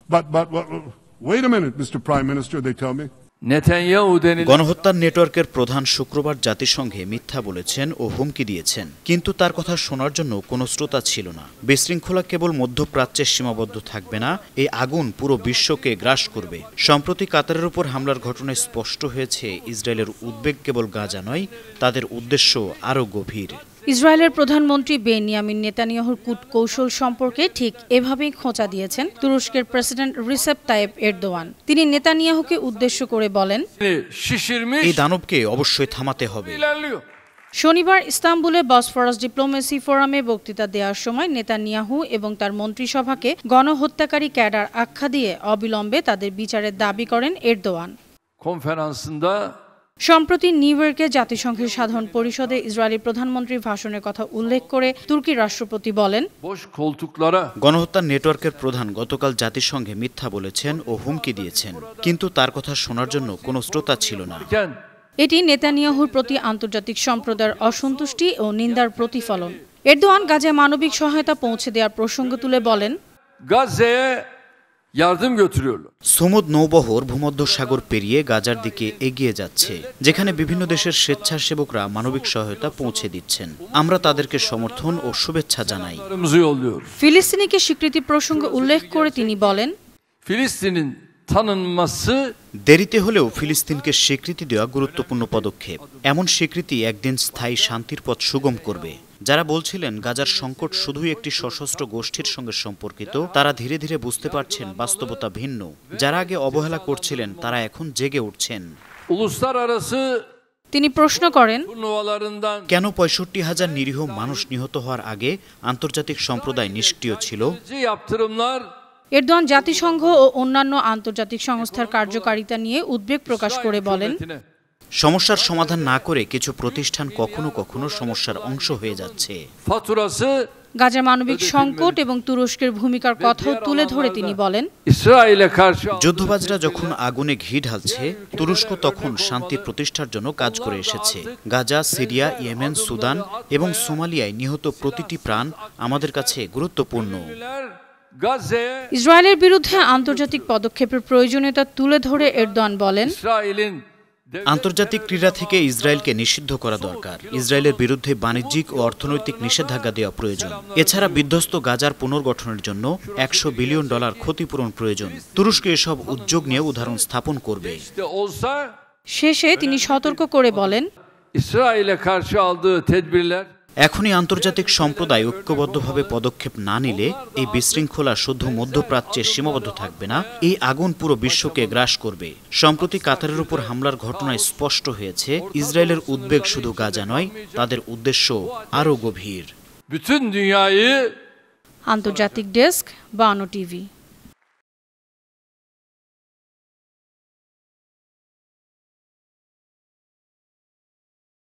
But wait a minute, Mr. Prime Minister, they tell me. গণহত্যার নেটওয়ার্কের প্রধান শুক্রবার জাতিসংঘে মিথ্যা বলেছেন ও হুমকি দিয়েছেন, কিন্তু তার কথা শোনার জন্য কোনো শ্রোতা ছিল না। বিশৃঙ্খলা কেবল মধ্যপ্রাচ্যে সীমাবদ্ধ থাকবে না, এই আগুন পুরো বিশ্বকে গ্রাস করবে। সম্প্রতি কাতারের উপর হামলার ঘটনায় স্পষ্ট হয়েছে ইসরায়েলের উদ্বেগ কেবল গাজা নয়, তাদের উদ্দেশ্য আরও গভীর। ইসরায়েলের প্রধানমন্ত্রী বেনিয়ামিন নেতানিয়াহুর কূটকৌশল সম্পর্কে ঠিক এভাবেই খোঁচা দিয়েছেন তুরস্কের প্রেসিডেন্ট রিসেপ তাইয়েপ এরদোয়ান। তিনি নেতানিয়াহুকে উদ্দেশ্য করে বলেন, এই দানবকে অবশ্যই থামাতে হবে। শনিবার ইস্তাম্বুলে বসফরাস ডিপ্লোমেসি ফোরামে বক্তৃতা দেওয়ার সময় নেতানিয়াহু এবং তার মন্ত্রিসভাকে গণহত্যাকারী ক্যাডার আখ্যা দিয়ে অবিলম্বে তাদের বিচারের দাবি করেন এরদোয়ান। সম্প্রতি নিউ ইয়র্কে জাতিসংঘের সাধারণ পরিষদে ইসরায়েলি প্রধানমন্ত্রীর ভাষণের কথা উল্লেখ করে তুর্কির রাষ্ট্রপতি বলেন, গণহত্যার নেটওয়ার্কের প্রধান গতকাল জাতিসংঘে মিথ্যা বলেছেন ও হুমকি দিয়েছেন, কিন্তু তার কথা শোনার জন্য কোনো শ্রোতা ছিল না। এটি নেতানিয়াহুর প্রতি আন্তর্জাতিক সম্প্রদায়ের অসন্তুষ্টি ও নিন্দার প্রতিফলন। এরদোয়ান গাজায় মানবিক সহায়তা পৌঁছে দেওয়ার প্রসঙ্গ তুলে বলেন, সমুদ নৌবহর ভূমধ্যসাগর পেরিয়ে গাজার দিকে এগিয়ে যাচ্ছে, যেখানে বিভিন্ন দেশের স্বেচ্ছাসেবকরা মানবিক সহায়তা পৌঁছে দিচ্ছেন। আমরা তাদেরকে সমর্থন ও শুভেচ্ছা জানাই। ফিলিস্তিনিকে স্বীকৃতি প্রসঙ্গ উল্লেখ করে তিনি বলেন, দেরিতে হলেও ফিলিস্তিনকে স্বীকৃতি দেওয়া গুরুত্বপূর্ণ পদক্ষেপ। এমন স্বীকৃতি একদিন স্থায়ী শান্তির পথ সুগম করবে। যারা বলছিলেন গাজার সংকট শুধুই একটি সশস্ত্র গোষ্ঠীর সঙ্গে সম্পর্কিত, তারা ধীরে ধীরে বুঝতে পারছেন বাস্তবতা ভিন্ন। যারা আগে অবহেলা করছিলেন তারা এখন জেগে উঠছেন। তিনি প্রশ্ন করেন, কেন 65,000 নিরীহ মানুষ নিহত হওয়ার আগে আন্তর্জাতিক সম্প্রদায় নিষ্ক্রিয় ছিল? এরদোয়ান জাতিসংঘ ও অন্যান্য আন্তর্জাতিক সংস্থার কার্যকারিতা নিয়ে উদ্বেগ প্রকাশ করে বলেন, সমস্যার সমাধান না করে কিছু প্রতিষ্ঠান কখনো কখনো সমস্যার অংশ হয়ে যাচ্ছে। গাজার মানবিক সংকট এবং তুরস্কের ভূমিকার কথাও তুলে ধরে তিনি বলেন, যুদ্ধবাজরা যখন আগুনে ঘি ঢালছে, তুরস্ক তখন শান্তি প্রতিষ্ঠার জন্য কাজ করে এসেছে। গাজা, সিরিয়া, ইয়েমেন, সুদান এবং সোমালিয়ায় নিহত প্রতিটি প্রাণ আমাদের কাছে গুরুত্বপূর্ণ। ইসরায়েলের বিরুদ্ধে আন্তর্জাতিক পদক্ষেপের প্রয়োজনীয়তা তুলে ধরে এরদোয়ান বলেন, আন্তর্জাতিক ক্রীড়া থেকে ইসরায়েলকে নিষিদ্ধ করা দরকার। ইসরায়েলের বিরুদ্ধে বাণিজ্যিক ও অর্থনৈতিক নিষেধাজ্ঞা দেওয়া প্রয়োজন। এছাড়া বিধ্বস্ত গাজার পুনর্গঠনের জন্য $100 বিলিয়ন ক্ষতিপূরণ প্রয়োজন। তুরস্ক এসব উদ্যোগ নিয়ে উদাহরণ স্থাপন করবে। শেষে তিনি সতর্ক করে বলেন, এখনই আন্তর্জাতিক সম্প্রদায় ঐক্যবদ্ধভাবে পদক্ষেপ না নিলে এই বিশৃঙ্খলা শুধু মধ্যপ্রাচ্যে সীমাবদ্ধ থাকবে না, এই আগুন পুরো বিশ্বকে গ্রাস করবে। সম্প্রতি কাতারের উপর হামলার ঘটনায় স্পষ্ট হয়েছে ইসরায়েলের উদ্বেগ শুধু গাজা নয়, তাদের উদ্দেশ্য আরও গভীর। আন্তর্জাতিক ডেস্ক, বানো টিভি।